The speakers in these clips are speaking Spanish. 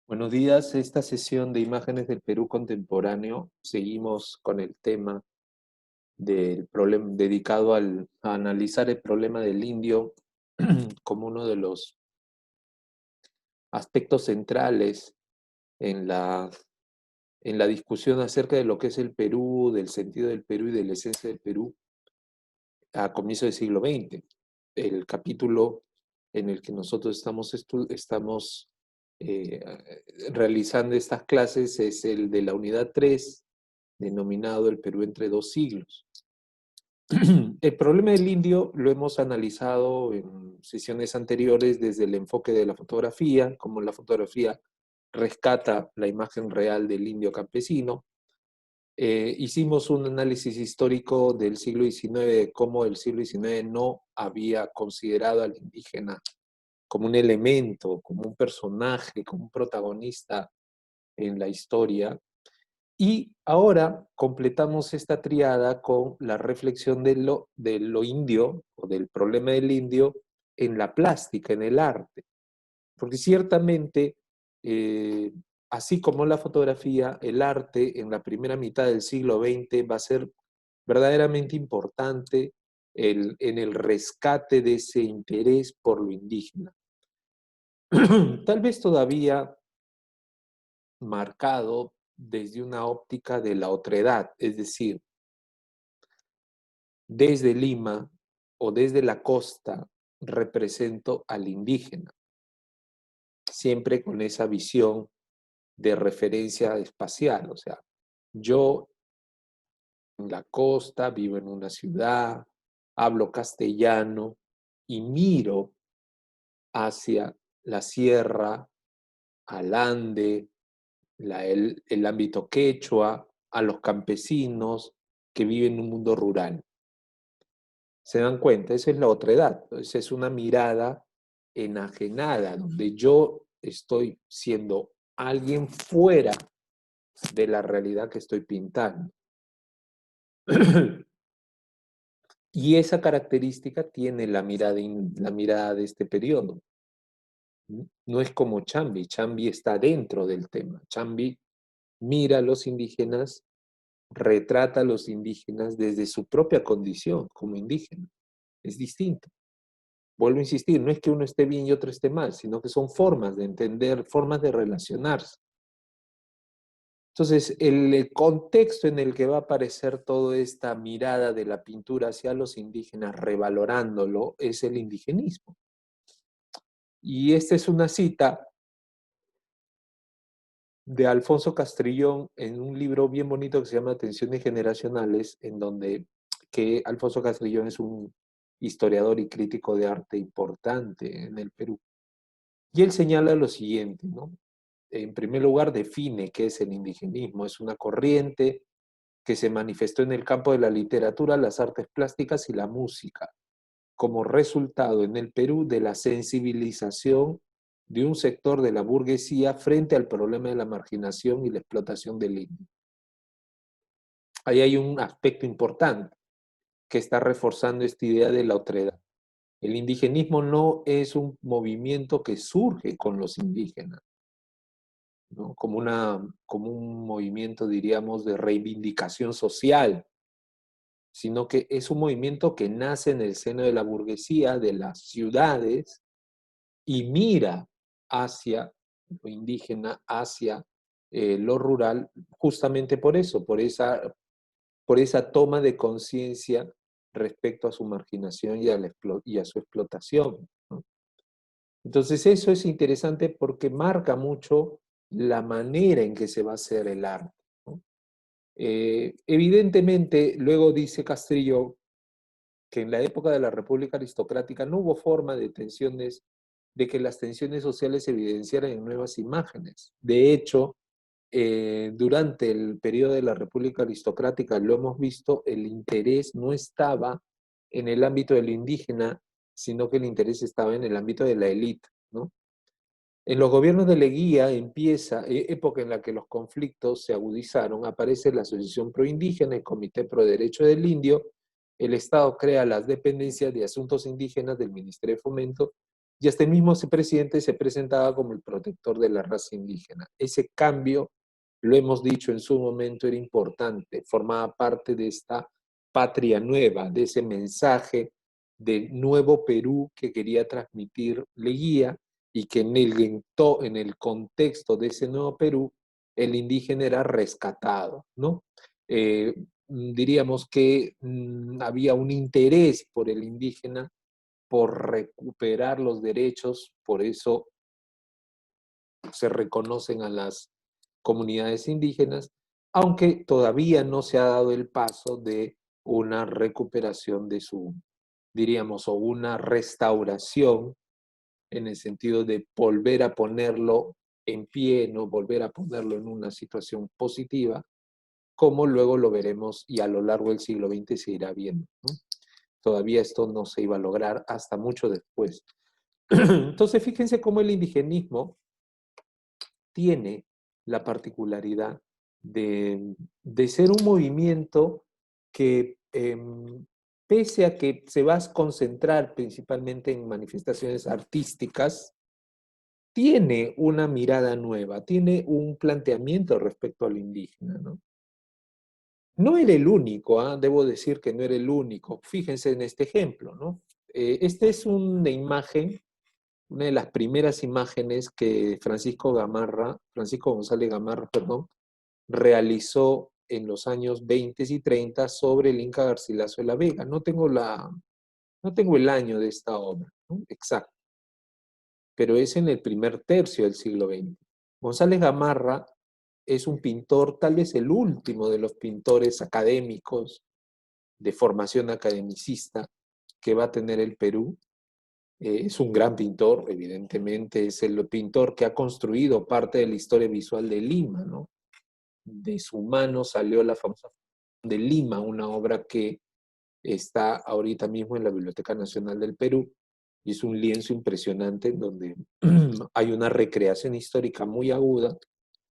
Buenos días, esta sesión de imágenes del Perú contemporáneo, seguimos con el tema del problema dedicado a analizar el problema del indio como uno de los aspectos centrales en la discusión acerca de lo que es el Perú, del sentido del Perú y de la esencia del Perú a comienzos del siglo XX. El capítulo en el que nosotros estamos eh, realizando estas clases es el de la unidad 3, denominado El Perú entre dos siglos. El problema del indio lo hemos analizado en sesiones anteriores desde el enfoque de la fotografía, cómo la fotografía rescata la imagen real del indio campesino. Hicimos un análisis histórico del siglo XIX, de cómo el siglo XIX no había considerado al indígena como un elemento, como un personaje, como un protagonista en la historia. Y ahora completamos esta triada con la reflexión de lo indio o del problema del indio en la plástica, en el arte. Porque ciertamente, eh, así como la fotografía, el arte en la primera mitad del siglo XX va a ser verdaderamente importante en el rescate de ese interés por lo indígena. Tal vez todavía marcado desde una óptica de la otredad, es decir, desde Lima o desde la costa represento al indígena, siempre con esa visión de referencia espacial, o sea, yo en la costa vivo en una ciudad, hablo castellano y miro hacia la sierra, al Ande, el ámbito quechua, a los campesinos que viven en un mundo rural. ¿Se dan cuenta? Esa es la otra edad. Esa es una mirada enajenada, donde yo estoy siendo alguien fuera de la realidad que estoy pintando. Y esa característica tiene la mirada de este periodo. No es como Chambi. Chambi está dentro del tema. Chambi mira a los indígenas, retrata a los indígenas desde su propia condición como indígena. Es distinto. Vuelvo a insistir, no es que uno esté bien y otro esté mal, sino que son formas de entender, formas de relacionarse. Entonces, el contexto en el que va a aparecer toda esta mirada de la pintura hacia los indígenas, revalorándolo, es el indigenismo. Y esta es una cita de Alfonso Castrillón en un libro bien bonito que se llama Tensiones Generacionales, en donde que Alfonso Castrillón es un historiador y crítico de arte importante en el Perú. Y él señala lo siguiente, ¿no? En primer lugar, define qué es el indigenismo. Es una corriente que se manifestó en el campo de la literatura, las artes plásticas y la música, como resultado en el Perú de la sensibilización de un sector de la burguesía frente al problema de la marginación y la explotación del indio. Ahí hay un aspecto importante que está reforzando esta idea de la otredad. El indigenismo no es un movimiento que surge con los indígenas, ¿no? Como un movimiento, diríamos, de reivindicación social, sino que es un movimiento que nace en el seno de la burguesía, de las ciudades, y mira hacia lo indígena, hacia lo rural, justamente por eso, por esa toma de conciencia respecto a su marginación y a su explotación, ¿no? Entonces eso es interesante porque marca mucho la manera en que se va a hacer el arte, ¿no? Evidentemente, luego dice Castrillo que en la época de la República Aristocrática no hubo forma de que las tensiones sociales se evidenciaran en nuevas imágenes. De hecho, durante el periodo de la República Aristocrática, lo hemos visto, el interés no estaba en el ámbito del indígena, sino que el interés estaba en el ámbito de la élite, ¿no? En los gobiernos de Leguía empieza, época en la que los conflictos se agudizaron, aparece la Asociación Proindígena, el Comité Pro Derecho del Indio, el Estado crea las dependencias de asuntos indígenas del Ministerio de Fomento y este mismo ese presidente se presentaba como el protector de la raza indígena. Ese cambio, lo hemos dicho en su momento, era importante, formaba parte de esta patria nueva, de ese mensaje del nuevo Perú que quería transmitir Leguía y que en el contexto de ese nuevo Perú, el indígena era rescatado, ¿no? Diríamos que había un interés por el indígena por recuperar los derechos, por eso se reconocen a las comunidades indígenas, aunque todavía no se ha dado el paso de una recuperación de su, diríamos, o una restauración en el sentido de volver a ponerlo en pie, no volver a ponerlo en una situación positiva, como luego lo veremos y a lo largo del siglo XX se irá viendo, ¿no? Todavía esto no se iba a lograr hasta mucho después. Entonces, fíjense cómo el indigenismo tiene la particularidad de ser un movimiento que, pese a que se va a concentrar principalmente en manifestaciones artísticas, tiene una mirada nueva, tiene un planteamiento respecto al indígena, ¿no? No era el único, ¿ah? Debo decir que no era el único. Fíjense en este ejemplo, ¿no? Esta es una imagen, una de las primeras imágenes que Francisco González Gamarra, perdón, realizó en los años 20 y 30 sobre el Inca Garcilaso de la Vega. No tengo el año de esta obra, ¿no? Exacto, pero es en el primer tercio del siglo XX. González Gamarra es un pintor, tal vez el último de los pintores académicos de formación academicista que va a tener el Perú. Es un gran pintor, evidentemente, es el pintor que ha construido parte de la historia visual de Lima, ¿no? De su mano salió la famosa de Lima, una obra que está ahorita mismo en la Biblioteca Nacional del Perú, y es un lienzo impresionante donde hay una recreación histórica muy aguda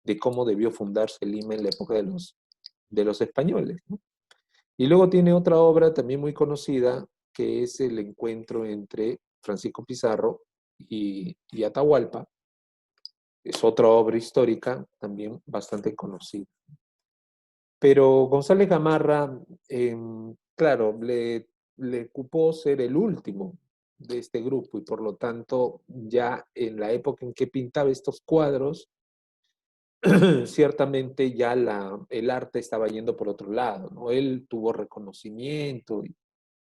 de cómo debió fundarse Lima en la época de los españoles, ¿no? Y luego tiene otra obra también muy conocida, que es el encuentro entre Francisco Pizarro y Atahualpa. Es otra obra histórica también bastante conocida. Pero González Gamarra, claro, le cupó ser el último de este grupo y por lo tanto ya en la época en que pintaba estos cuadros, ciertamente ya el arte estaba yendo por otro lado, ¿no? Él tuvo reconocimiento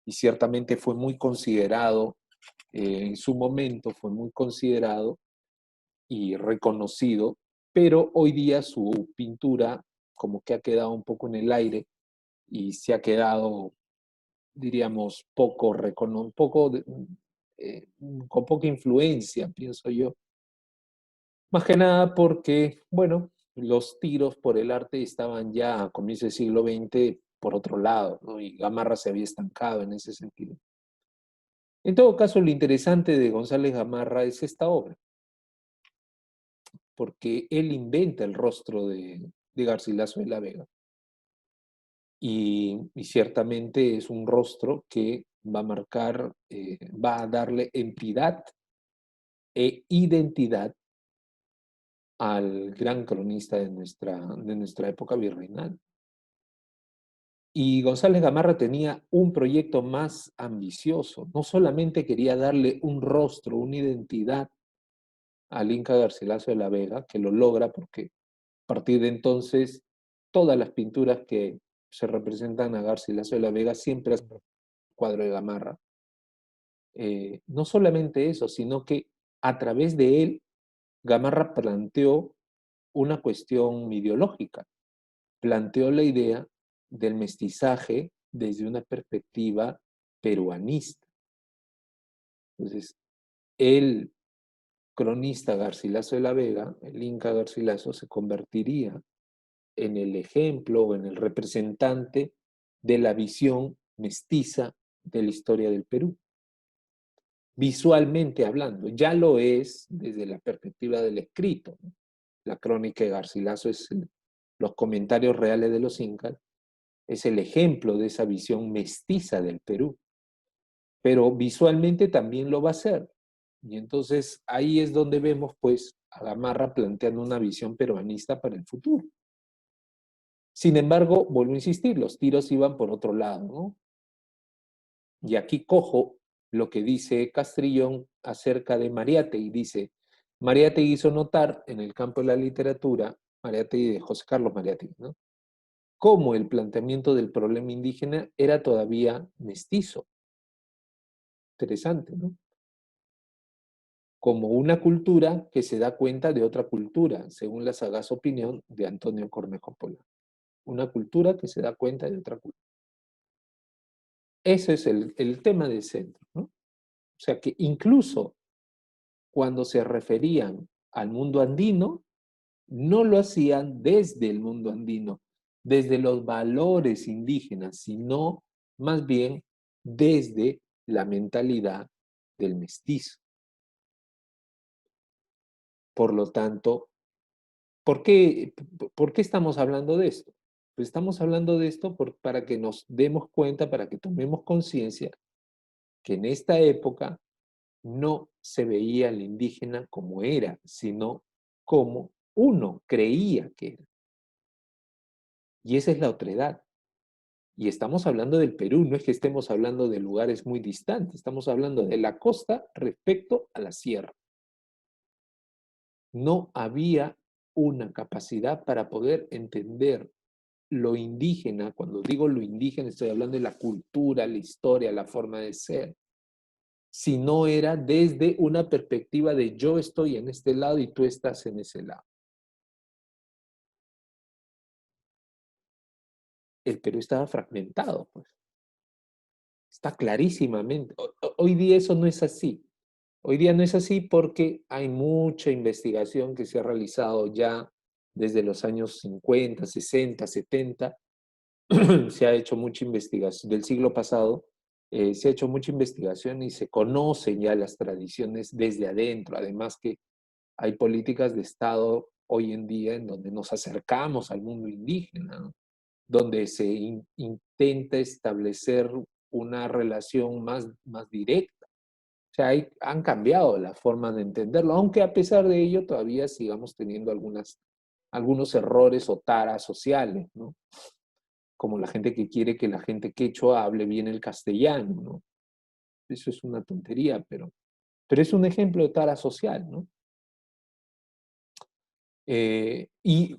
y ciertamente fue muy considerado, en su momento fue muy considerado y reconocido, pero hoy día su pintura como que ha quedado un poco en el aire y se ha quedado, diríamos, con poca influencia, pienso yo. Más que nada porque, bueno, los tiros por el arte estaban ya a comienzos del siglo XX por otro lado, ¿no? Y Gamarra se había estancado en ese sentido. En todo caso, lo interesante de González Gamarra es esta obra, porque él inventa el rostro de Garcilaso de la Vega. Y ciertamente es un rostro que va a marcar, va a darle entidad e identidad al gran cronista de nuestra época virreinal. Y González Gamarra tenía un proyecto más ambicioso. No solamente quería darle un rostro, una identidad al Inca Garcilaso de la Vega, que lo logra porque a partir de entonces todas las pinturas que se representan a Garcilaso de la Vega siempre es un cuadro de Gamarra. No solamente eso, sino que a través de él, Gamarra planteó una cuestión ideológica, planteó la idea del mestizaje desde una perspectiva peruanista. Entonces, el cronista Garcilaso de la Vega, el Inca Garcilaso, se convertiría en el ejemplo o en el representante de la visión mestiza de la historia del Perú. Visualmente hablando, ya lo es desde la perspectiva del escrito, ¿no? La crónica de Garcilaso es los comentarios reales de los incas, es el ejemplo de esa visión mestiza del Perú, pero visualmente también lo va a ser. Y entonces ahí es donde vemos pues a Gamarra planteando una visión peruanista para el futuro. Sin embargo, vuelvo a insistir, los tiros iban por otro lado, ¿no? Y aquí cojo lo que dice Castrillón acerca de Mariátegui. Dice, Mariátegui hizo notar en el campo de la literatura, Mariátegui de José Carlos Mariátegui, ¿no? Cómo el planteamiento del problema indígena era todavía mestizo. Interesante, ¿no? Como una cultura que se da cuenta de otra cultura, según la sagaz opinión de Antonio Cornejo Pola. Una cultura que se da cuenta de otra cultura. Ese es el tema del centro, ¿no? O sea que incluso cuando se referían al mundo andino, no lo hacían desde el mundo andino, desde los valores indígenas, sino más bien desde la mentalidad del mestizo. Por lo tanto, ¿por qué estamos hablando de esto? Pues estamos hablando de esto para que nos demos cuenta, para que tomemos conciencia que en esta época no se veía al indígena como era, sino como uno creía que era. Y esa es la otredad. Y estamos hablando del Perú, no es que estemos hablando de lugares muy distantes, estamos hablando de la costa respecto a la sierra. No había una capacidad para poder entender lo indígena. Cuando digo lo indígena, estoy hablando de la cultura, la historia, la forma de ser, si no era desde una perspectiva de yo estoy en este lado y tú estás en ese lado. El Perú estaba fragmentado, pues. Está clarísimamente. Hoy día eso no es así. Hoy día no es así porque hay mucha investigación que se ha realizado ya desde los años 50, 60, 70. Se ha hecho mucha investigación del siglo pasado, se ha hecho mucha investigación y se conocen ya las tradiciones desde adentro. Además que hay políticas de Estado hoy en día en donde nos acercamos al mundo indígena, ¿no? Donde se intenta establecer una relación más directa. O sea, han cambiado la forma de entenderlo, aunque a pesar de ello todavía sigamos teniendo algunos errores o taras sociales, ¿no? Como la gente que quiere que la gente quechua hable bien el castellano, ¿no? Eso es una tontería, pero es un ejemplo de tara social, ¿no? Y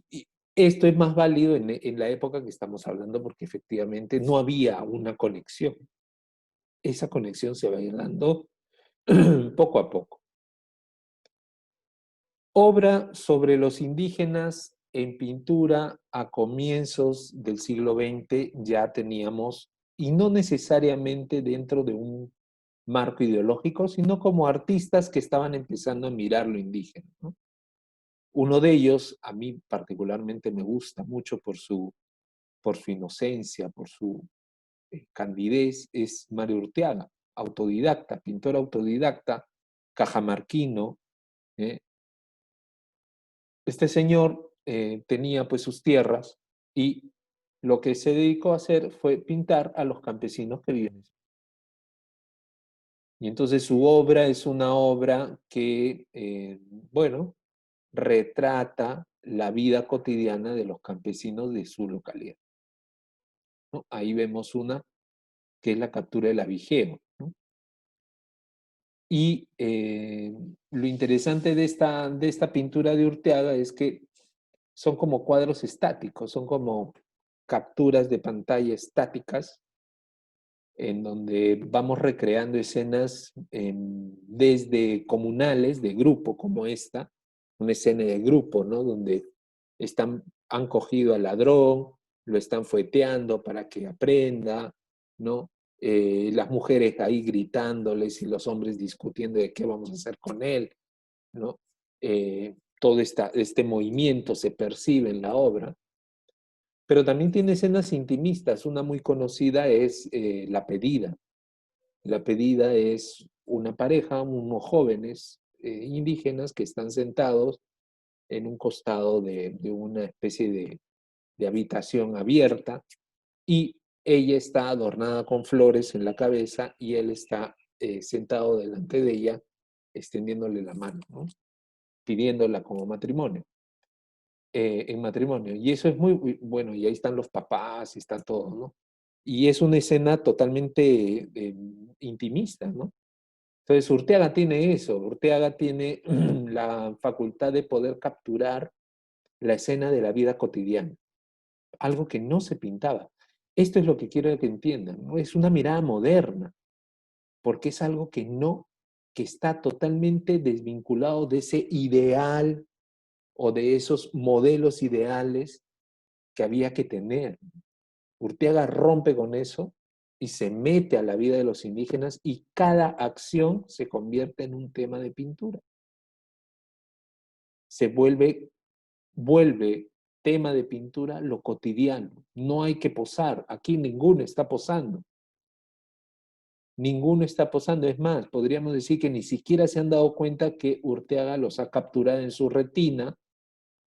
esto es más válido en la época que estamos hablando porque efectivamente no había una conexión. Esa conexión se va a ir dando poco a poco. Obra sobre los indígenas en pintura a comienzos del siglo XX ya teníamos, y no necesariamente dentro de un marco ideológico, sino como artistas que estaban empezando a mirar lo indígena, ¿no? Uno de ellos, a mí particularmente me gusta mucho por su inocencia, por su candidez, es Mario Urteaga, autodidacta, pintor autodidacta, cajamarquino. ¿eh? Este señor tenía pues sus tierras y lo que se dedicó a hacer fue pintar a los campesinos que viven. Y entonces su obra es una obra que, bueno, retrata la vida cotidiana de los campesinos de su localidad, ¿no? Ahí vemos una que es la captura del abigeo, ¿no? Y lo interesante de esta pintura de Urteaga es que son como cuadros estáticos, son como capturas de pantalla estáticas en donde vamos recreando escenas desde comunales, de grupo como esta, una escena de grupo, ¿no? Donde han cogido al ladrón, lo están fueteando para que aprenda, ¿no? Las mujeres ahí gritándoles y los hombres discutiendo de qué vamos a hacer con él, ¿no? Todo este movimiento se percibe en la obra, pero también tiene escenas intimistas. Una muy conocida es La Pedida. La Pedida es una pareja, unos jóvenes indígenas que están sentados en un costado de una especie de habitación abierta y ella está adornada con flores en la cabeza y él está sentado delante de ella extendiéndole la mano, ¿no? Pidiéndola como matrimonio, en matrimonio. Y eso es muy bueno, y ahí están los papás y está todo, ¿no? Y es una escena totalmente intimista, ¿no? Entonces, Urteaga tiene eso, Urteaga tiene la facultad de poder capturar la escena de la vida cotidiana, algo que no se pintaba. Esto es lo que quiero que entiendan, ¿no? Es una mirada moderna, porque es algo que no, que está totalmente desvinculado de ese ideal o de esos modelos ideales que había que tener. Urteaga rompe con eso y se mete a la vida de los indígenas y cada acción se convierte en un tema de pintura. Se vuelve tema de pintura lo cotidiano. No hay que posar. Aquí ninguno está posando. Ninguno está posando. Es más, podríamos decir que ni siquiera se han dado cuenta que Urteaga los ha capturado en su retina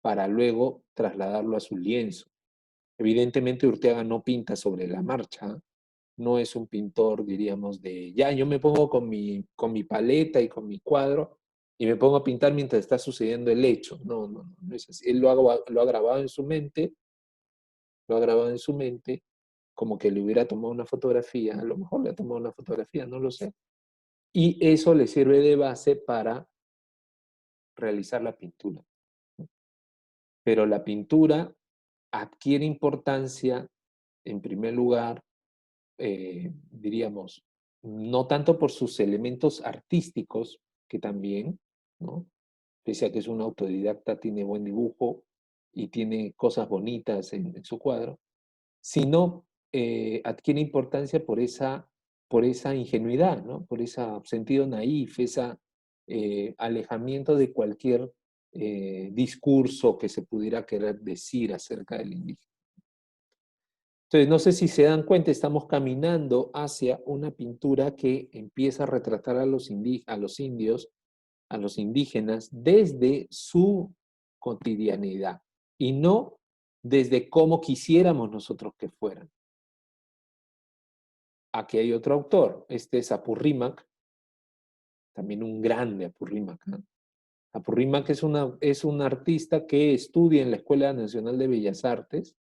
para luego trasladarlo a su lienzo. Evidentemente Urteaga no pinta sobre la marcha, no es un pintor, diríamos, de ya, yo me pongo con mi paleta y con mi cuadro y me pongo a pintar mientras está sucediendo el hecho. No, no, no, no es así. Él lo ha grabado en su mente, lo ha grabado en su mente como que le hubiera tomado una fotografía, a lo mejor le ha tomado una fotografía, no lo sé. Y eso le sirve de base para realizar la pintura. Pero la pintura adquiere importancia, en primer lugar, diríamos, no tanto por sus elementos artísticos, que también, ¿no? Pese a que es un autodidacta, tiene buen dibujo y tiene cosas bonitas en su cuadro, sino adquiere importancia por esa ingenuidad, ¿no? Por ese sentido naif, ese alejamiento de cualquier discurso que se pudiera querer decir acerca del indígena. Entonces, no sé si se dan cuenta, estamos caminando hacia una pintura que empieza a retratar a los indios, a los indígenas, desde su cotidianidad y no desde cómo quisiéramos nosotros que fueran. Aquí hay otro autor, este es Apurrímac, también un grande Apurrímac, ¿no? Apurrímac es un artista que estudia en la Escuela Nacional de Bellas Artes,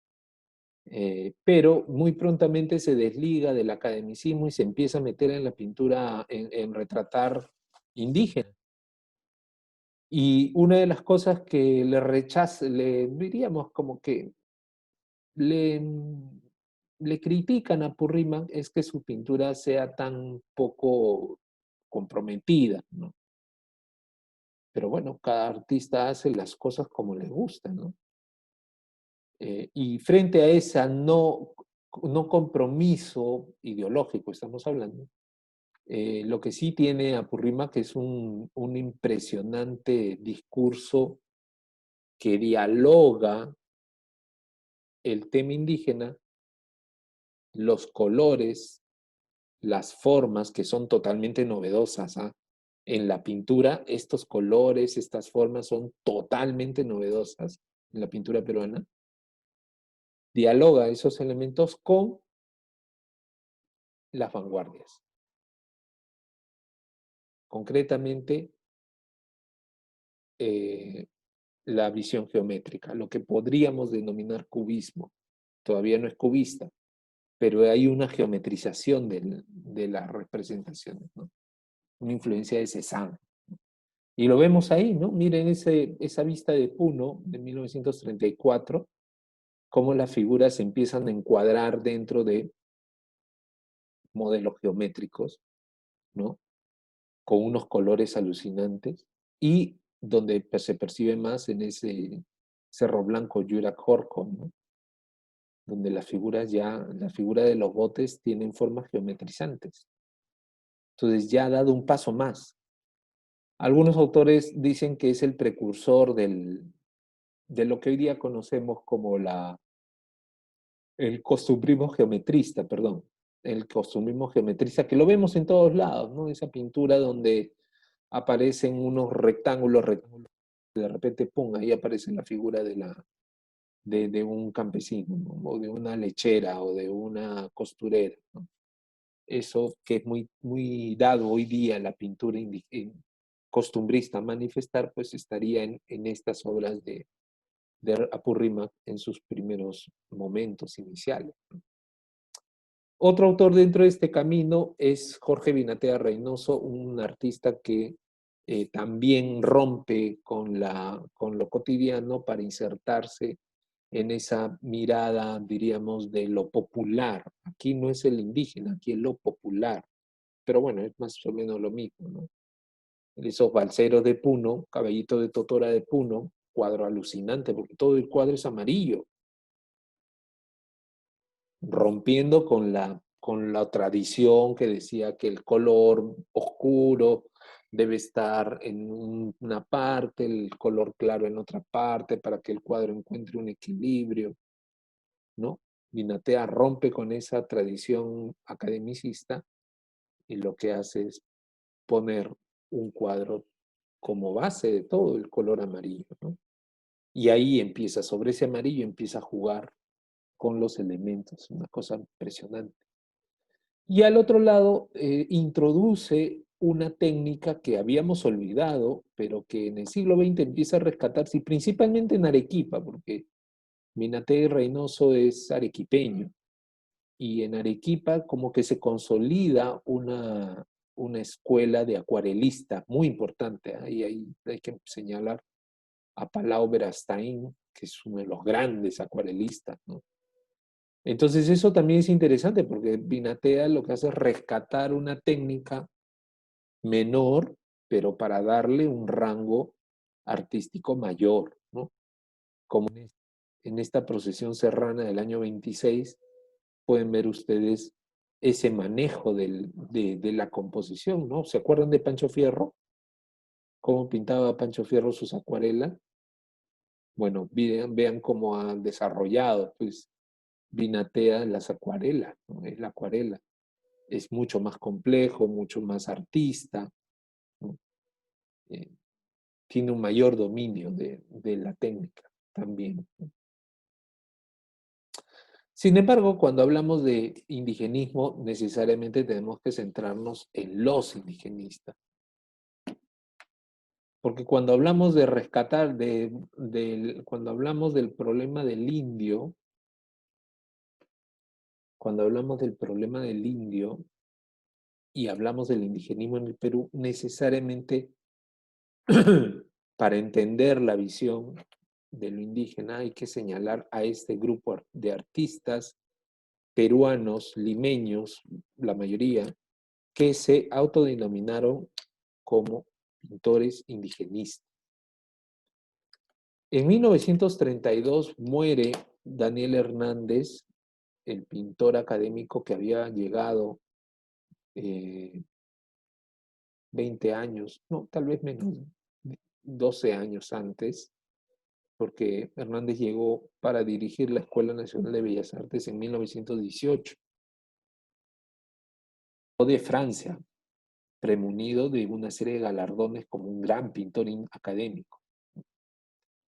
pero muy prontamente se desliga del academicismo y se empieza a meter en la pintura, en retratar indígenas. Y una de las cosas que le rechaza, le diríamos como que le, le critican a Purriman es que su pintura sea tan poco comprometida, ¿no? Pero bueno, cada artista hace las cosas como le gusta, ¿no? Y frente a ese no compromiso ideológico, estamos hablando, lo que sí tiene Apurrímac es un impresionante discurso que dialoga el tema indígena, los colores, las formas que son totalmente novedosas. ¿Ah? En la pintura, estos colores, estas formas son totalmente novedosas en la pintura peruana. Dialoga esos elementos con las vanguardias. Concretamente, la visión geométrica, lo que podríamos denominar cubismo. Todavía no es cubista, pero hay una geometrización de las representaciones, ¿no? Una influencia de Cézanne. Y lo vemos ahí, ¿no? Miren esa vista de Puno de 1934, cómo las figuras se empiezan a encuadrar dentro de modelos geométricos, ¿no? Con unos colores alucinantes y donde se percibe más en ese Cerro Blanco, Yurak Horcon, ¿no? Donde la figura de los botes tienen formas geometrizantes. Entonces ya ha dado un paso más. Algunos autores dicen que es el precursor de lo que hoy día conocemos como el costumbrismo geometrista, perdón. El costumbrismo geometrista, que lo vemos en todos lados, ¿no? Esa pintura donde aparecen unos rectángulos, de repente, pum, ahí aparece la figura de un campesino, ¿no? O de una lechera o de una costurera, ¿no? Eso que es muy, muy dado hoy día en la pintura indígena, costumbrista manifestar, pues estaría en estas obras de Apurrímac en sus primeros momentos iniciales. Otro autor dentro de este camino es Jorge Binatea Reynoso, un artista que también rompe con lo cotidiano para insertarse en esa mirada, diríamos, de lo popular. Aquí no es el indígena, aquí es lo popular. Pero bueno, es más o menos lo mismo, ¿no? Esos balseros de Puno, Caballito de Totora de Puno, cuadro alucinante, porque todo el cuadro es amarillo, rompiendo con la tradición que decía que el color oscuro debe estar en una parte, el color claro en otra parte, para que el cuadro encuentre un equilibrio, ¿no? Binatea rompe con esa tradición academicista y lo que hace es poner un cuadro como base de todo el color amarillo, ¿no? Y ahí empieza, sobre ese amarillo empieza a jugar con los elementos, una cosa impresionante. Y al otro lado introduce una técnica que habíamos olvidado, pero que en el siglo XX empieza a rescatarse, y principalmente en Arequipa, porque Minaté Reynoso es arequipeño, y en Arequipa como que se consolida una escuela de acuarelistas muy importante, ¿eh? Y ahí hay que señalar a Palau Verastain, que es uno de los grandes acuarelistas, ¿no? Entonces eso también es interesante porque Binatea lo que hace es rescatar una técnica menor, pero para darle un rango artístico mayor, ¿no? Como en esta procesión serrana del año 26, pueden ver ustedes ese manejo de la composición, ¿no? ¿Se acuerdan de Pancho Fierro? ¿Cómo pintaba Pancho Fierro sus acuarelas? Bueno, vean cómo ha desarrollado, pues, Binatea las acuarelas, ¿no? Es la acuarela. Es mucho más complejo, mucho más artista, ¿no? Eh, Tiene un mayor dominio de la técnica también, ¿no? Sin embargo, cuando hablamos de indigenismo, necesariamente tenemos que centrarnos en los indigenistas. Porque cuando hablamos de rescatar, cuando hablamos del problema del indio, cuando hablamos del problema del indio y hablamos del indigenismo en el Perú, necesariamente para entender la visión de lo indígena hay que señalar a este grupo de artistas peruanos, limeños, la mayoría, que se autodenominaron como pintores indigenistas. En 1932 muere Daniel Hernández, el pintor académico que había llegado 20 años, no, tal vez menos, 12 años antes, porque Hernández llegó para dirigir la Escuela Nacional de Bellas Artes en 1918, de Francia, premunido de una serie de galardones como un gran pintor académico,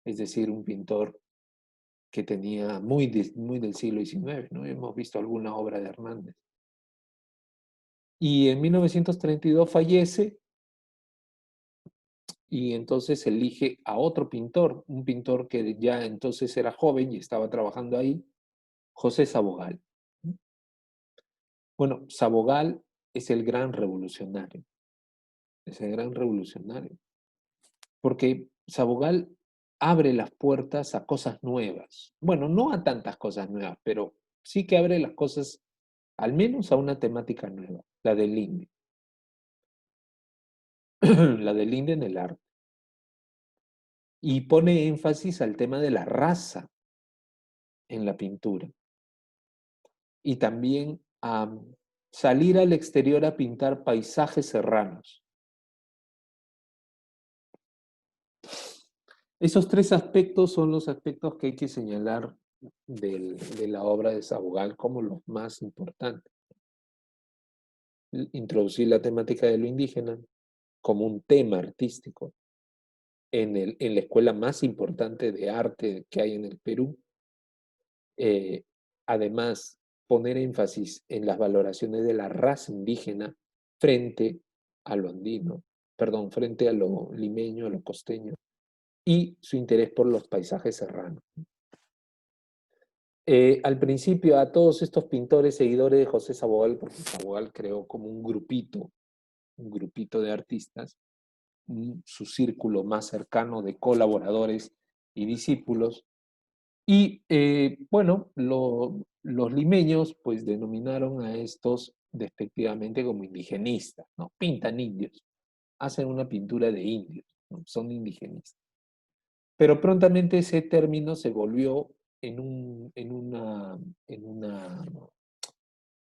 es decir, un pintor que tenía muy del siglo XIX, ¿no? Hemos visto alguna obra de Hernández. Y en 1932 fallece y entonces elige a otro pintor, un pintor que ya entonces era joven y estaba trabajando ahí, José Sabogal. Bueno, Sabogal es el gran revolucionario, es el gran revolucionario, porque Sabogal abre las puertas a cosas nuevas. Bueno, no a tantas cosas nuevas, pero sí que abre las cosas, al menos a una temática nueva, la del indio, la del indio en el arte. Y pone énfasis al tema de la raza en la pintura. Y también a salir al exterior a pintar paisajes serranos. Esos tres aspectos son los aspectos que hay que señalar de la obra de Sabogal como los más importantes. Introducir la temática de lo indígena como un tema artístico en la escuela más importante de arte que hay en el Perú. Eh, Además, poner énfasis en las valoraciones de la raza indígena frente a lo andino. perdón, frente a lo limeño, a lo costeño, y su interés por los paisajes serranos. Al principio a todos estos pintores seguidores de José Sabogal, porque Sabogal creó como un grupito de artistas, su círculo más cercano de colaboradores y discípulos. Y bueno, los limeños pues denominaron a estos despectivamente como indigenistas, ¿no? Pintan indios, hacen una pintura de indios, ¿no? Son indigenistas. Pero prontamente ese término se volvió en una,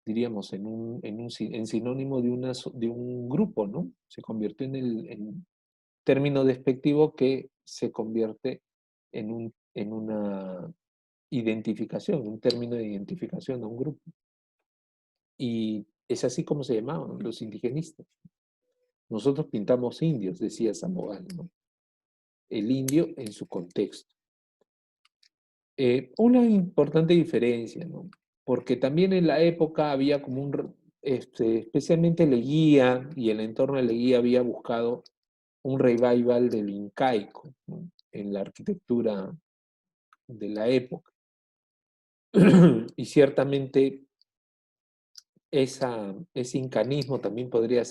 diríamos, en sinónimo de un grupo, ¿no? Se convirtió en término despectivo que se convierte en una identificación, un término de identificación a un grupo. Y es así como se llamaban los indigenistas. Nosotros pintamos indios, decía Samogal, ¿no? El indio en su contexto. Una importante diferencia, ¿no? Porque también en la época había como especialmente Leguía y el entorno de Leguía había buscado un revival del incaico, ¿no? En la arquitectura de la época. Y ciertamente ese incanismo también podría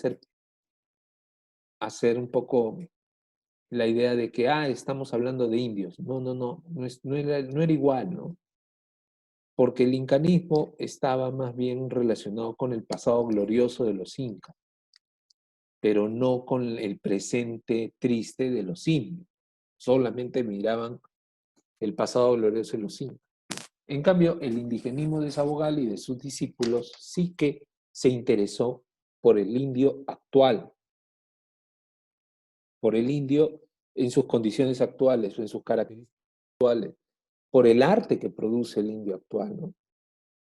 hacer un poco la idea de que, estamos hablando de indios. No, no, no, no era igual, ¿no? Porque el incanismo estaba más bien relacionado con el pasado glorioso de los incas, pero no con el presente triste de los indios. Solamente miraban el pasado glorioso de los incas. En cambio, el indigenismo de Sabogal y de sus discípulos sí que se interesó por el indio actual, por el indio en sus condiciones actuales o en sus características actuales, por el arte que produce el indio actual, ¿no?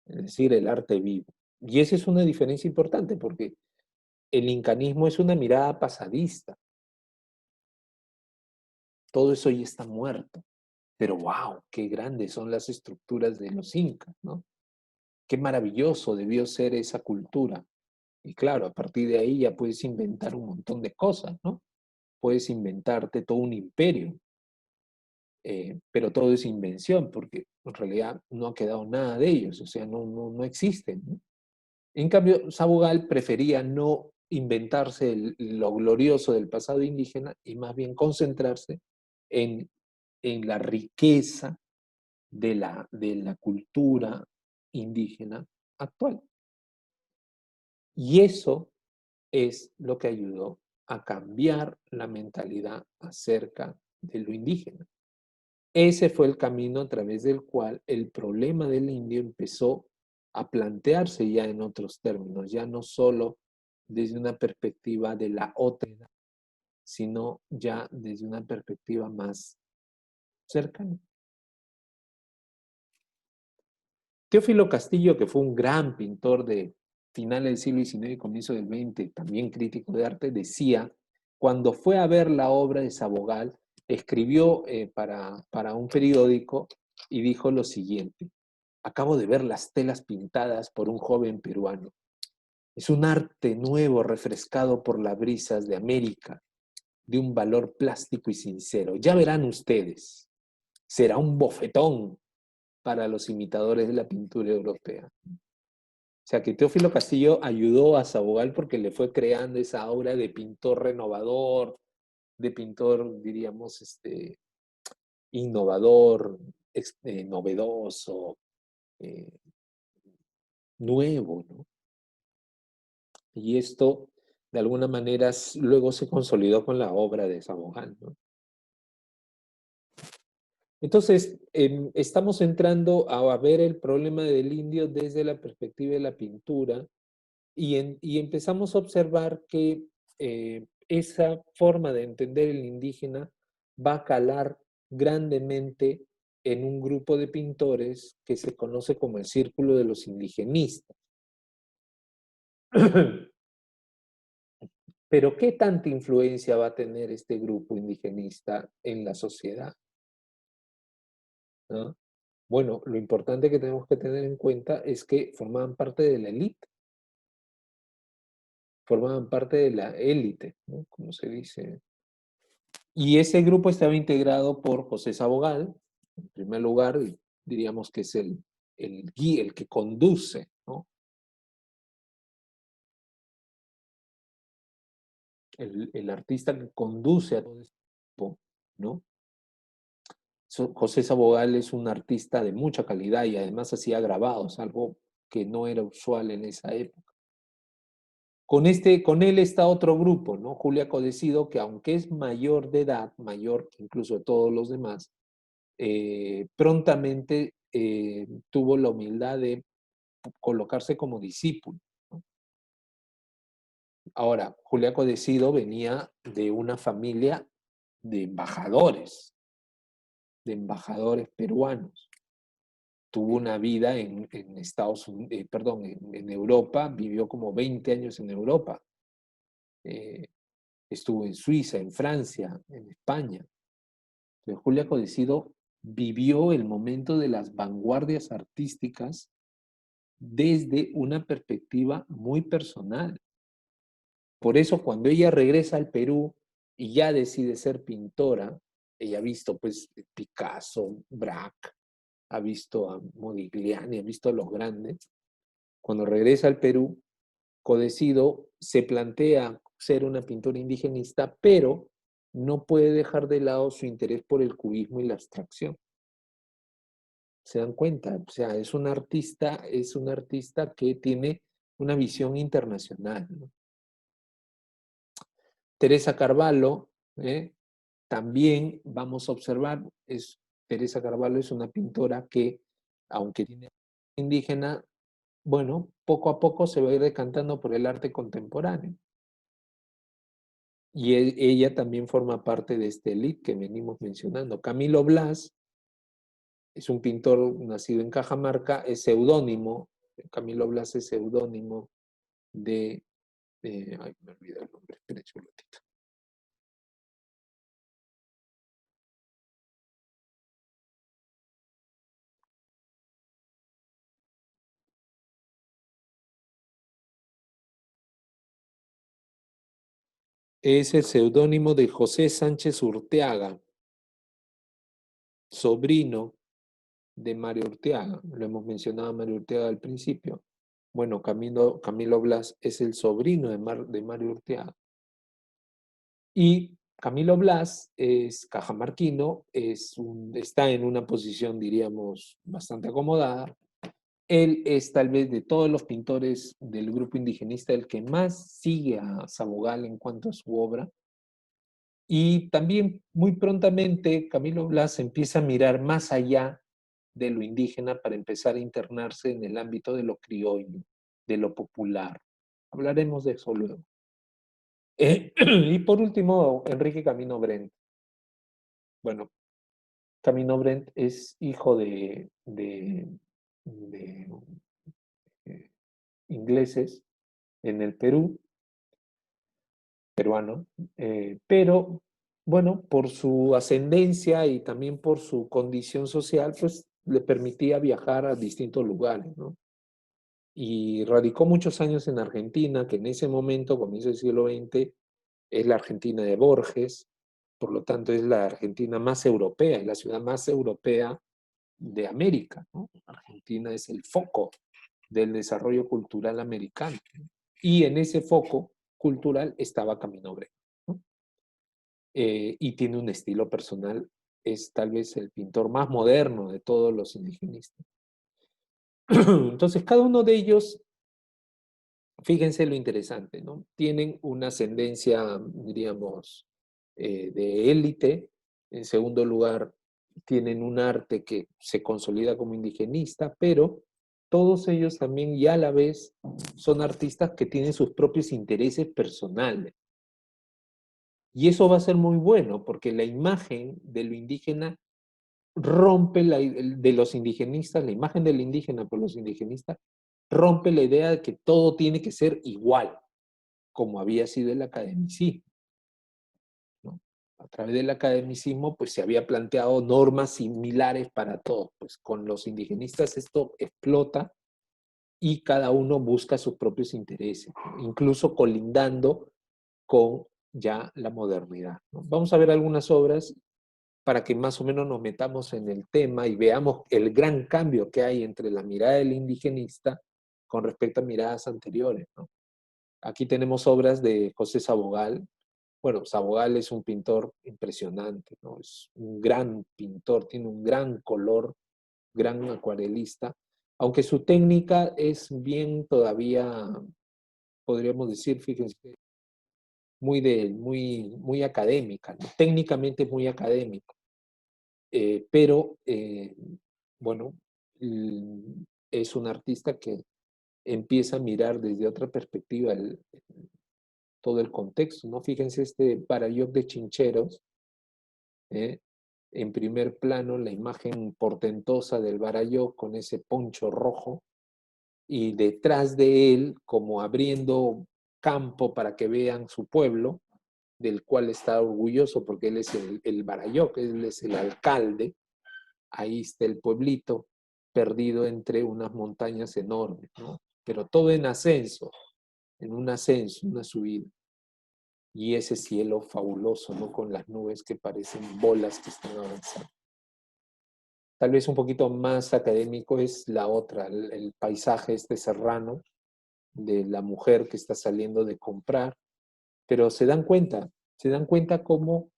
Es decir, el arte vivo. Y esa es una diferencia importante porque el incanismo es una mirada pasadista. Todo eso ya está muerto. Pero wow, qué grandes son las estructuras de los incas, ¿no? Qué maravilloso debió ser esa cultura. Y claro, a partir de ahí ya puedes inventar un montón de cosas, ¿no? Puedes inventarte todo un imperio, pero todo es invención, porque en realidad no ha quedado nada de ellos, o sea, no existen, ¿no? En cambio, Sabugal prefería no inventarse lo glorioso del pasado indígena y más bien concentrarse en, en la riqueza de la cultura indígena actual. Y eso es lo que ayudó a cambiar la mentalidad acerca de lo indígena. Ese fue el camino a través del cual el problema del indio empezó a plantearse ya en otros términos, ya no solo desde una perspectiva de la otra edad, sino ya desde una perspectiva más cercana. Teófilo Castillo, que fue un gran pintor de finales del siglo XIX y comienzo del XX, también crítico de arte, decía, cuando fue a ver la obra de Sabogal, escribió para un periódico y dijo lo siguiente: acabo de ver las telas pintadas por un joven peruano. Es un arte nuevo refrescado por las brisas de América, de un valor plástico y sincero. Ya verán ustedes, será un bofetón para los imitadores de la pintura europea. O sea que Teófilo Castillo ayudó a Sabogal porque le fue creando esa aura de pintor renovador, de pintor, diríamos, innovador, novedoso, eh, nuevo, ¿no? Y esto, de alguna manera, luego se consolidó con la obra de Sabogal, ¿no? Entonces, estamos entrando a ver el problema del indio desde la perspectiva de la pintura y empezamos a observar que esa forma de entender el indígena va a calar grandemente en un grupo de pintores que se conoce como el Círculo de los Indigenistas. Pero ¿qué tanta influencia va a tener este grupo indigenista en la sociedad? ¿No? Bueno, lo importante que tenemos que tener en cuenta es que formaban parte de la élite. formaban parte de la élite, ¿no? Como se dice. Y ese grupo estaba integrado por José Sabogal, en primer lugar, y diríamos que es el guía, el que conduce, ¿no? El artista que conduce a todo este grupo, ¿no? José Sabogal es un artista de mucha calidad y además hacía grabados, algo que no era usual en esa época. Con él está otro grupo, ¿no? Julia Codecido, que aunque es mayor de edad, mayor incluso de todos los demás, prontamente tuvo la humildad de colocarse como discípulo, ¿no? Ahora, Julia Codecido venía de una familia de embajadores peruanos. Tuvo una vida en Estados Unidos, perdón, en Europa, vivió como 20 años en Europa. Eh, Estuvo en Suiza, en Francia, en España. Entonces, Julia Codecido vivió el momento de las vanguardias artísticas desde una perspectiva muy personal. Por eso cuando ella regresa al Perú y ya decide ser pintora, ella ha visto pues Picasso, Braque, ha visto a Modigliani, ha visto a los grandes. Cuando regresa al Perú, Codecido se plantea ser una pintora indigenista, pero no puede dejar de lado su interés por el cubismo y la abstracción. ¿Se dan cuenta? O sea, es un artista que tiene una visión internacional, ¿no? Teresa Carvalho, también vamos a observar, Teresa Carvalho es una pintora que, aunque tiene indígena, bueno, poco a poco se va a ir decantando por el arte contemporáneo. Y ella también forma parte de este elite que venimos mencionando. Camilo Blas es un pintor nacido en Cajamarca, es seudónimo, Camilo Blas es seudónimo ay, me olvidé el nombre, espérense un ratito. Es el seudónimo de José Sánchez Urteaga, sobrino de Mario Urteaga. Lo hemos mencionado a Mario Urteaga al principio. Bueno, Camilo Blas es el sobrino de Mario Urteaga. Y Camilo Blas es cajamarquino, está en una posición, diríamos, bastante acomodada. Él es tal vez de todos los pintores del grupo indigenista el que más sigue a Sabogal en cuanto a su obra. Y también muy prontamente Camilo Blas empieza a mirar más allá de lo indígena para empezar a internarse en el ámbito de lo criollo, de lo popular. Hablaremos de eso luego. Y por último, Enrique Camino Brent. Bueno, Camino Brent es hijo de eh, ingleses en el Perú, peruano, pero bueno, por su ascendencia y también por su condición social, pues le permitía viajar a distintos lugares, ¿no? Y radicó muchos años en Argentina, que en ese momento, comienzo del siglo XX, es la Argentina de Borges, por lo tanto es la Argentina más europea, es la ciudad más europea de América, ¿no? Argentina es el foco del desarrollo cultural americano, ¿no? Y en ese foco cultural estaba Camino Breno, ¿no? Y tiene un estilo personal, es tal vez el pintor más moderno de todos los indigenistas. Entonces, cada uno de ellos, fíjense lo interesante, ¿no? Tienen una ascendencia, diríamos, de élite. En segundo lugar, tienen un arte que se consolida como indigenista, pero todos ellos también y a la vez son artistas que tienen sus propios intereses personales. Y eso va a ser muy bueno porque la imagen de lo indígena rompe de los indigenistas, la imagen del indígena por los indigenistas, rompe la idea de que todo tiene que ser igual, como había sido el academicismo, ¿no? A través del academicismo, pues se había planteado normas similares para todos. Pues con los indigenistas esto explota y cada uno busca sus propios intereses, ¿no? Incluso colindando con ya la modernidad, ¿no? Vamos a ver algunas obras para que más o menos nos metamos en el tema y veamos el gran cambio que hay entre la mirada del indigenista con respecto a miradas anteriores, ¿no? Aquí tenemos obras de José Sabogal. Bueno, Sabogal es un pintor impresionante, ¿no? Es un gran pintor, tiene un gran color, gran acuarelista, aunque su técnica es bien todavía, podríamos decir, fíjense, muy académica, ¿no? Técnicamente es muy académica, pero bueno, es un artista que empieza a mirar desde otra perspectiva todo el contexto, ¿no? Fíjense este Barayok de Chincheros, ¿eh? En primer plano la imagen portentosa del Barayok con ese poncho rojo y detrás de él, como abriendo campo para que vean su pueblo, del cual está orgulloso porque él es el Barayok, él es el alcalde. Ahí está el pueblito perdido entre unas montañas enormes, ¿no? Pero todo en un ascenso, una subida. Y ese cielo fabuloso, ¿no? Con las nubes que parecen bolas que están avanzando. Tal vez un poquito más académico es la otra, el paisaje este serrano de la mujer que está saliendo de comprar, pero se dan cuenta cómo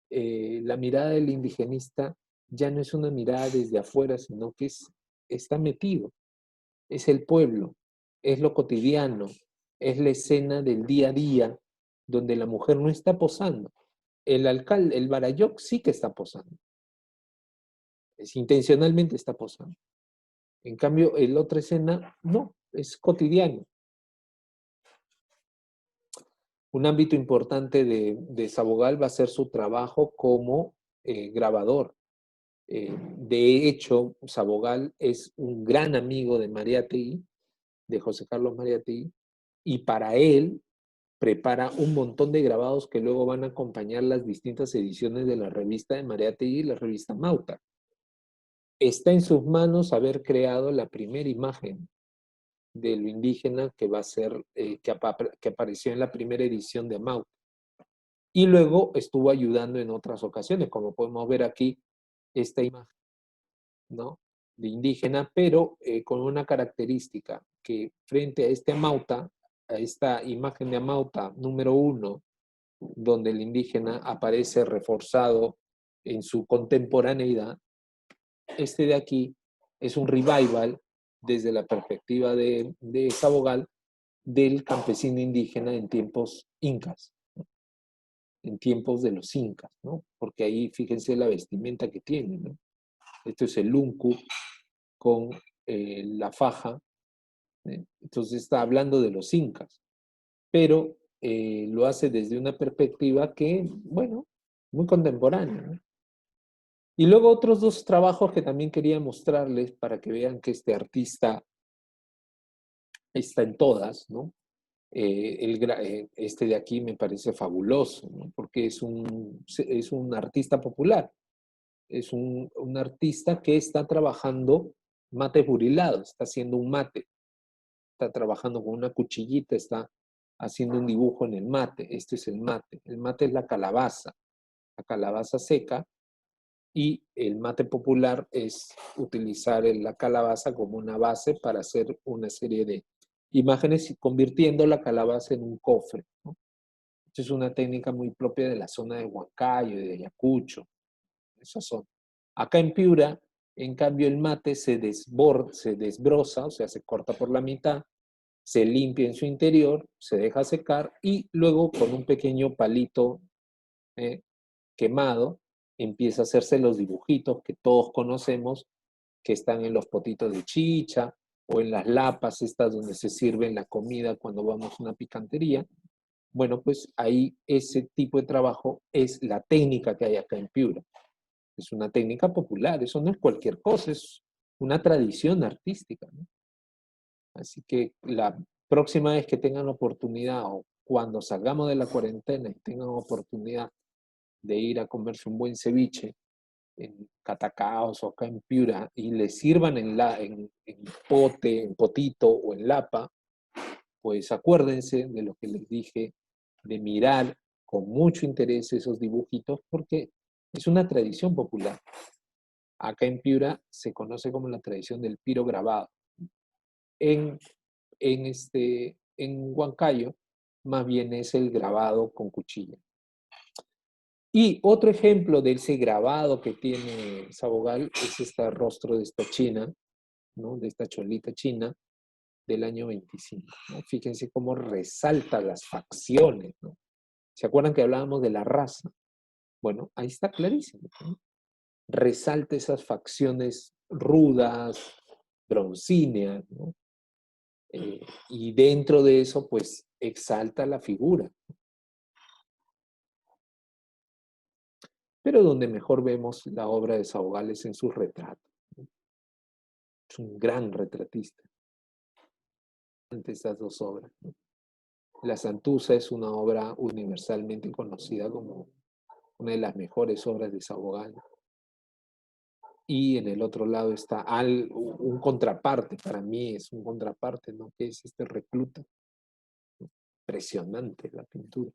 la mirada del indigenista ya no es una mirada desde afuera, sino que está metido, es el pueblo, es lo cotidiano, es la escena del día a día, donde la mujer no está posando. El alcalde, el Barayok sí que está posando, es intencionalmente está posando. En cambio, el otra escena no, es cotidiano. Un ámbito importante de Sabogal va a ser su trabajo como grabador. De hecho, Sabogal es un gran amigo de Mariátegui, de José Carlos Mariátegui, y para él prepara un montón de grabados que luego van a acompañar las distintas ediciones de la revista de Mariátegui y la revista Mauta. Está en sus manos haber creado la primera imagen de lo indígena que va a ser, que apareció en la primera edición de Mauta. Y luego estuvo ayudando en otras ocasiones, como podemos ver aquí, esta imagen, ¿no? De indígena, pero con una característica, que frente a este Amauta, a esta imagen de Amauta número 1, donde el indígena aparece reforzado en su contemporaneidad, este de aquí es un revival desde la perspectiva de Sabogal del campesino indígena en tiempos incas, ¿no? En tiempos de los incas, ¿no? Porque ahí fíjense la vestimenta que tiene, ¿no? Esto es el luncu con la faja, ¿eh? Entonces está hablando de los incas, pero lo hace desde una perspectiva que, bueno, muy contemporánea, ¿no? Y luego otros dos trabajos que también quería mostrarles para que vean que este artista está en todas, ¿no? Este de aquí me parece fabuloso, ¿no? Porque es un artista popular, es un artista que está trabajando mate burilado, está haciendo un mate, está trabajando con una cuchillita, está haciendo un dibujo en el mate. Este es el mate es la calabaza seca, y el mate popular es utilizar la calabaza como una base para hacer una serie de imágenes y convirtiendo la calabaza en un cofre, ¿no? Esto es una técnica muy propia de la zona de Huancayo, de Ayacucho, esa zona. Acá en Piura, en cambio, el mate se desbroza, o sea, se corta por la mitad, se limpia en su interior, se deja secar y luego con un pequeño palito eh, quemado empieza a hacerse los dibujitos que todos conocemos, que están en los potitos de chicha o en las lapas estas donde se sirve la comida cuando vamos a una picantería. Bueno, pues ahí ese tipo de trabajo es la técnica que hay acá en Piura. Es una técnica popular, eso no es cualquier cosa, es una tradición artística, ¿no? Así que la próxima vez que tengan oportunidad o cuando salgamos de la cuarentena y tengan oportunidad de ir a comerse un buen ceviche en Catacaos o acá en Piura y les sirvan en pote, en potito o en lapa, pues acuérdense de lo que les dije, de mirar con mucho interés esos dibujitos, porque es una tradición popular. Acá en Piura se conoce como la tradición del piro grabado. En, en Huancayo, más bien es el grabado con cuchilla. Y otro ejemplo de ese grabado que tiene Sabogal es este rostro de esta china, ¿no? De esta cholita china del año 25. ¿No? Fíjense cómo resalta las facciones. ¿No? ¿Se acuerdan que hablábamos de la raza? Bueno, ahí está clarísimo. ¿No? Resalta esas facciones rudas, broncíneas, ¿no? Y dentro de eso, pues, exalta la figura. Pero donde mejor vemos la obra de Sabogal es en sus retratos. ¿No? Es un gran retratista. Entre estas dos obras. ¿No? La Santuza es una obra universalmente conocida como una de las mejores obras de Sabogal. Y en el otro lado está un contraparte, para mí es un contraparte, ¿no? Que es este recluta. Impresionante la pintura.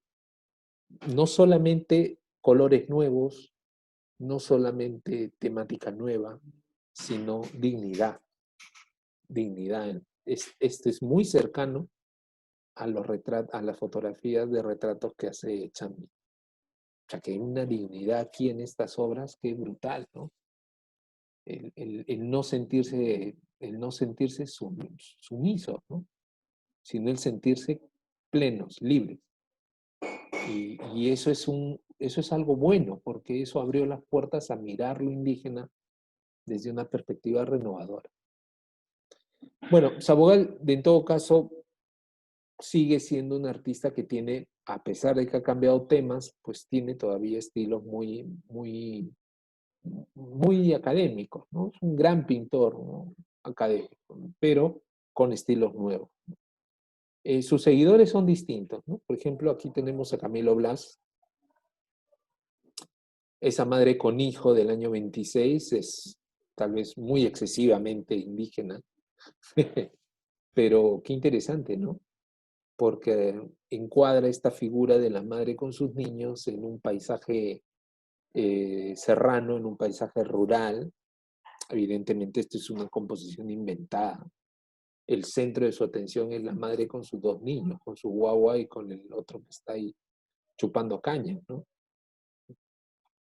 No solamente colores nuevos, no solamente temática nueva, sino dignidad. Dignidad. Este es muy cercano a, a las fotografías de retratos que hace Chambi. O sea, que hay una dignidad aquí en estas obras que es brutal, ¿no? El no sentirse sumisos, ¿no? Sino el sentirse plenos, libres. Y eso es algo bueno, porque eso abrió las puertas a mirar lo indígena desde una perspectiva renovadora. Bueno, Sabogal, en todo caso, sigue siendo un artista que tiene, a pesar de que ha cambiado temas, pues tiene todavía estilos muy académicos, ¿no? Es un gran pintor, ¿no? Académico, ¿no? Pero con estilos nuevos. Sus seguidores son distintos, ¿no? Por ejemplo, aquí tenemos a Camilo Blas, esa madre con hijo del año 26 es tal vez muy excesivamente indígena, pero qué interesante, ¿no? Porque encuadra esta figura de la madre con sus niños en un paisaje serrano, en un paisaje rural. Evidentemente esto es una composición inventada. El centro de su atención es la madre con sus dos niños, con su guagua y con el otro que está ahí chupando caña, ¿no?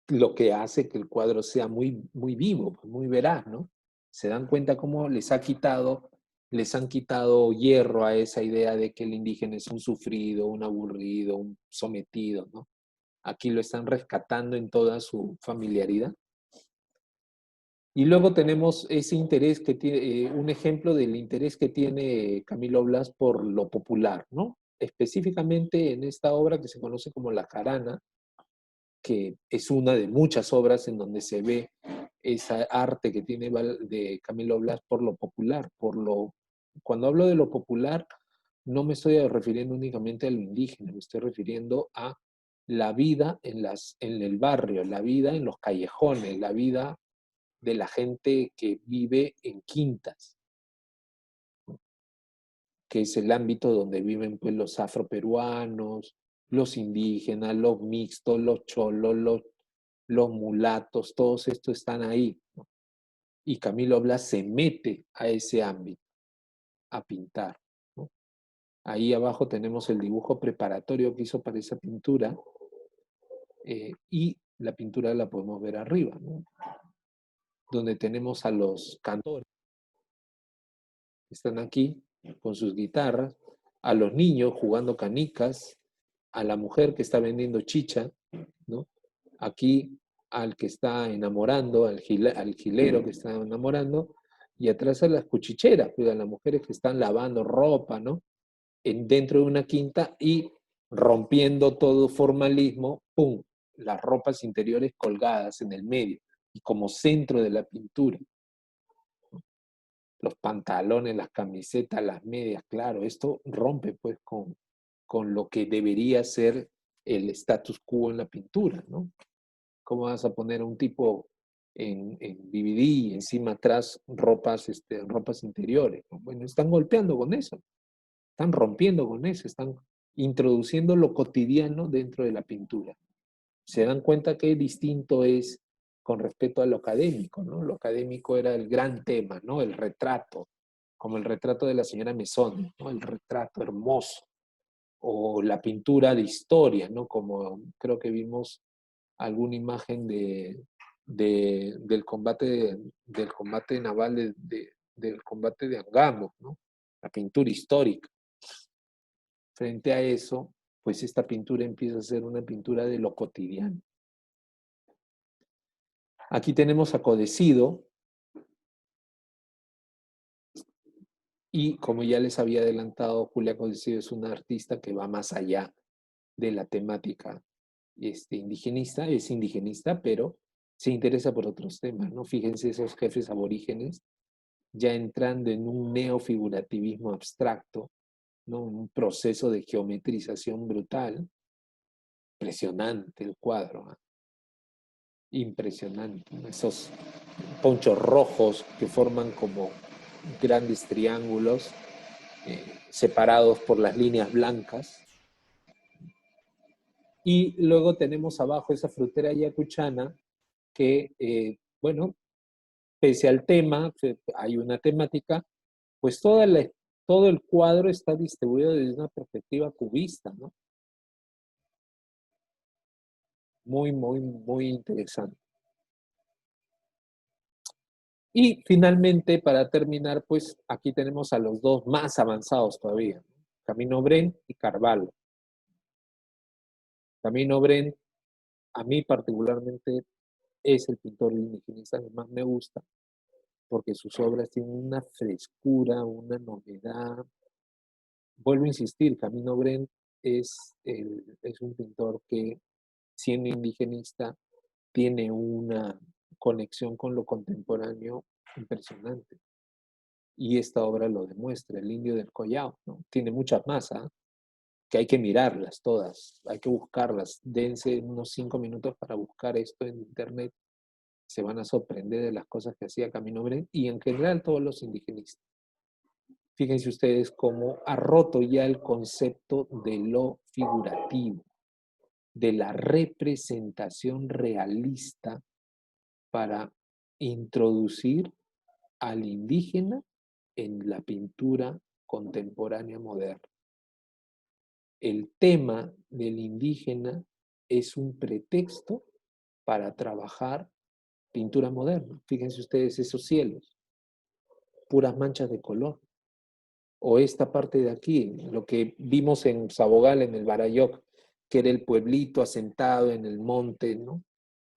Lo que hace que el cuadro sea muy vivo, muy veraz, ¿no? Se dan cuenta cómo les han quitado hierro a esa idea de que el indígena es un sufrido, un aburrido, un sometido, ¿no? Aquí lo están rescatando en toda su familiaridad. Y luego tenemos ese interés que tiene, un ejemplo del interés que tiene Camilo Blas por lo popular, ¿no? Específicamente en esta obra que se conoce como La Jarana, que es una de muchas obras en donde se ve esa arte que tiene de Camilo Blas por lo popular, cuando hablo de lo popular, no me estoy refiriendo únicamente a lo indígena, me estoy refiriendo a la vida en el barrio, la vida en los callejones, la vida de la gente que vive en quintas, que es el ámbito donde viven pues, los afroperuanos, los indígenas, los mixtos, los cholos, los mulatos, todos estos están ahí. ¿No? Y Camilo Blas se mete a ese ámbito, a pintar. ¿No? Ahí abajo tenemos el dibujo preparatorio que hizo para esa pintura y la pintura la podemos ver arriba, ¿no? Donde tenemos a los cantores que están aquí con sus guitarras, a los niños jugando canicas, a la mujer que está vendiendo chicha, ¿no? Aquí al que está enamorando, al gilero que está enamorando, y atrás a las cuchicheras, pues, a las mujeres que están lavando ropa, ¿no? Dentro de una quinta y rompiendo todo formalismo, ¡pum! Las ropas interiores colgadas en el medio y como centro de la pintura. Los pantalones, las camisetas, las medias, claro, esto rompe pues con lo que debería ser el status quo en la pintura, ¿no? ¿Cómo vas a poner a un tipo en DVD, encima atrás ropas interiores, ¿no? Bueno, están golpeando con eso, están rompiendo con eso, están introduciendo lo cotidiano dentro de la pintura. Se dan cuenta que distinto es con respecto a lo académico, ¿no? Lo académico era el gran tema, ¿no? El retrato, como el retrato de la señora Mesón, ¿no? El retrato hermoso, o la pintura de historia, ¿no? Como creo que vimos alguna imagen del combate naval, del combate de Angamos, ¿no? La pintura histórica. Frente a eso, pues esta pintura empieza a ser una pintura de lo cotidiano. Aquí tenemos a Codecido, y como ya les había adelantado, Julia Codecido es una artista que va más allá de la temática indigenista, es indigenista, pero se interesa por otros temas, ¿no? Fíjense esos jefes aborígenes ya entrando en un neofigurativismo abstracto, ¿no? Un proceso de geometrización brutal. Impresionante el cuadro, ¿eh? Impresionante, ¿no? Esos ponchos rojos que forman como grandes triángulos separados por las líneas blancas. Y luego tenemos abajo esa frutera yacuchana que, bueno, pese al tema, hay una temática, pues todo el cuadro está distribuido desde una perspectiva cubista, ¿no? Muy, muy, muy interesante. Y finalmente, para terminar, pues aquí tenemos a los dos más avanzados todavía, ¿no? Camino Bren y Carvalho. Camino Bren, a mí particularmente, es el pintor indigenista que más me gusta, porque sus obras tienen una frescura, una novedad. Vuelvo a insistir, Camino Bren es un pintor que, siendo indigenista, tiene una conexión con lo contemporáneo impresionante. Y esta obra lo demuestra, El Indio del Collao, ¿no? Tiene muchas más, ¿eh? Que hay que mirarlas todas, hay que buscarlas. Dense unos 5 minutos para buscar esto en internet. Se van a sorprender de las cosas que hacía Camino Bren y en general todos los indigenistas. Fíjense ustedes cómo ha roto ya el concepto de lo figurativo, de la representación realista para introducir al indígena en la pintura contemporánea moderna. El tema del indígena es un pretexto para trabajar pintura moderna. Fíjense ustedes esos cielos, puras manchas de color. O esta parte de aquí, lo que vimos en Sabogal, en el Barayoc, que era el pueblito asentado en el monte, ¿no?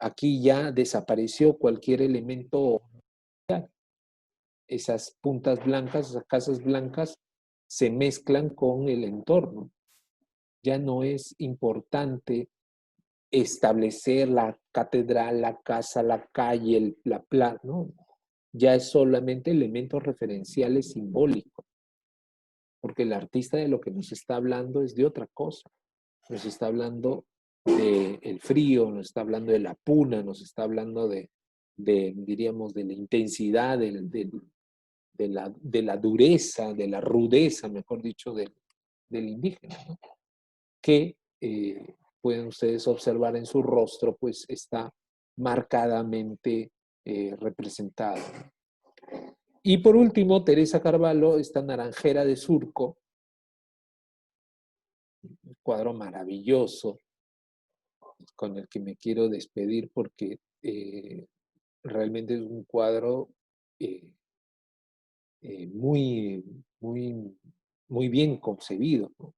Aquí ya desapareció cualquier elemento. Esas puntas blancas, esas casas blancas, se mezclan con el entorno. Ya no es importante establecer la catedral, la casa, la calle, la plaza, ¿no? Ya es solamente elementos referenciales simbólicos, porque el artista de lo que nos está hablando es de otra cosa. Nos está hablando del frío, nos está hablando de la puna, nos está hablando diríamos, de la intensidad, de la dureza, de la rudeza, mejor dicho, del indígena, ¿no? Que pueden ustedes observar en su rostro, pues está marcadamente representado. Y por último, Teresa Carvalho, esta naranjera de surco, un cuadro maravilloso con el que me quiero despedir porque realmente es un cuadro eh, muy, muy, muy bien concebido, ¿no?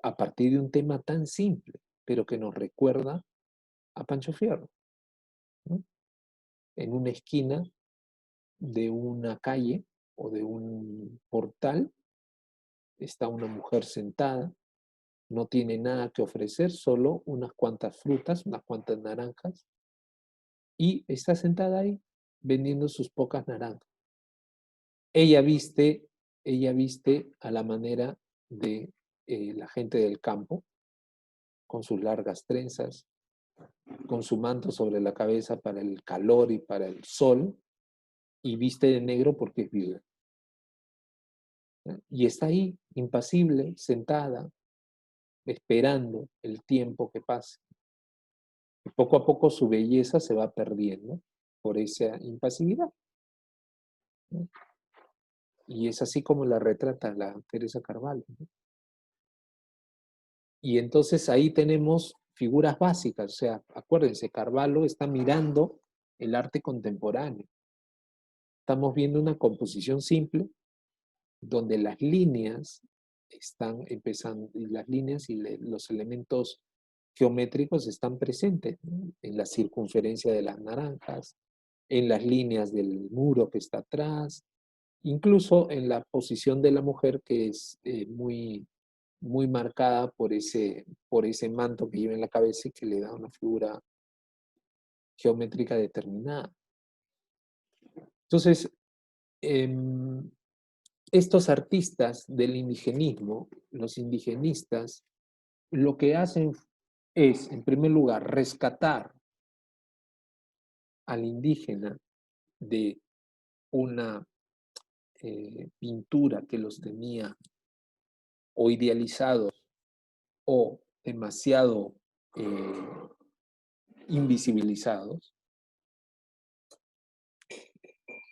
A partir de un tema tan simple, pero que nos recuerda a Pancho Fierro, ¿no? En una esquina de una calle o de un portal está una mujer sentada, no tiene nada que ofrecer, solo unas cuantas frutas, unas cuantas naranjas, y está sentada ahí vendiendo sus pocas naranjas. Ella viste, ella viste a la manera de la gente del campo, con sus largas trenzas, con su manto sobre la cabeza para el calor y para el sol, y viste de negro porque es viuda. ¿Ya? Y está ahí, impasible, sentada, esperando el tiempo que pase. Y poco a poco su belleza se va perdiendo por esa impasividad, ¿no? Y es así como la retrata la Teresa Carvalho, ¿no? Y entonces ahí tenemos figuras básicas, o sea, acuérdense, Carvalho está mirando el arte contemporáneo. Estamos viendo una composición simple donde las líneas están empezando, y las líneas y los elementos geométricos están presentes, ¿no? En la circunferencia de las naranjas, en las líneas del muro que está atrás, incluso en la posición de la mujer que es muy marcada por ese manto que lleva en la cabeza y que le da una figura geométrica determinada. Entonces, eh, estos artistas del indigenismo, los indigenistas, lo que hacen es, en primer lugar, rescatar al indígena de una pintura que los tenía o idealizados o demasiado invisibilizados,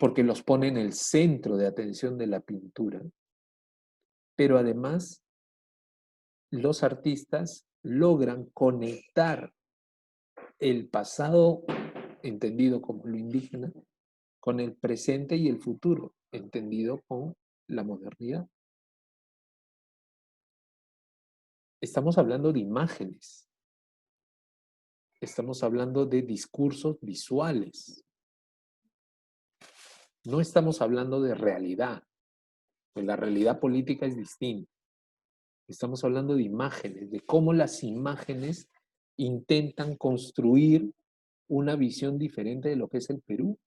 porque los pone en el centro de atención de la pintura, pero además los artistas logran conectar el pasado, entendido como lo indígena, con el presente y el futuro, entendido como la modernidad. Estamos hablando de imágenes, estamos hablando de discursos visuales, no estamos hablando de realidad, pues la realidad política es distinta. Estamos hablando de imágenes, de cómo las imágenes intentan construir una visión diferente de lo que es el Perú,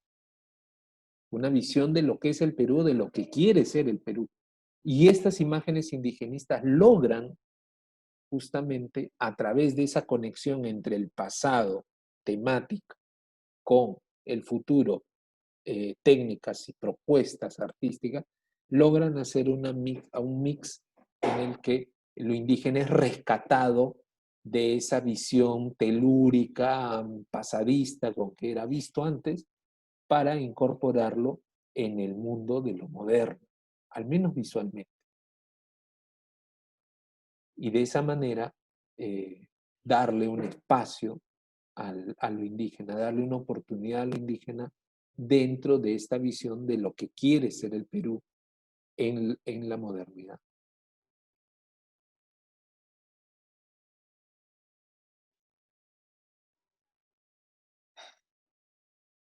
una visión de lo que es el Perú, de lo que quiere ser el Perú. Y estas imágenes indigenistas logran justamente a través de esa conexión entre el pasado temático con el futuro, técnicas y propuestas artísticas, logran hacer un mix en el que lo indígena es rescatado de esa visión telúrica, pasadista, con que era visto antes, para incorporarlo en el mundo de lo moderno, al menos visualmente. Y de esa manera darle un espacio a lo indígena, darle una oportunidad a lo indígena dentro de esta visión de lo que quiere ser el Perú en la modernidad.